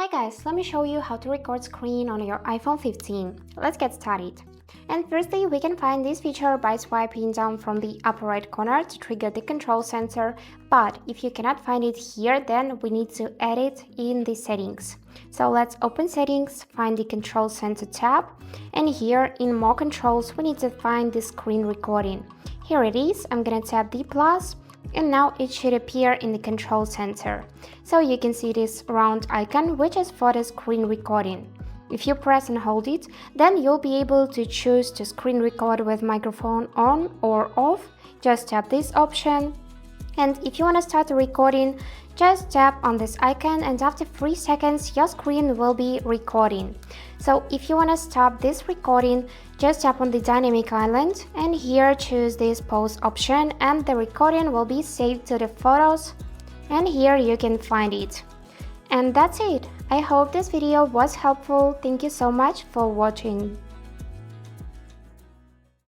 Hi guys, let me show you how to record screen on your iPhone 15. Let's get started. And firstly, we can find this feature by swiping down from the upper right corner to trigger the control center. But if you cannot find it here, then we need to add it in the settings. So let's open settings, find the control center tab, and here in more controls, we need to find the screen recording. Here it is. I'm gonna tap the plus. And now it should appear in the control center. So you can see this round icon, which is for the screen recording. If you press and hold it, then you'll be able to choose to screen record with microphone on or off. Just tap this option. And if you want to start the recording, just tap on this icon, and after 3 seconds your screen will be recording. So if you want to stop this recording, just tap on the dynamic island and here choose this pause option, and the recording will be saved to the photos, and here you can find it. And that's it. I hope this video was helpful. Thank you so much for watching.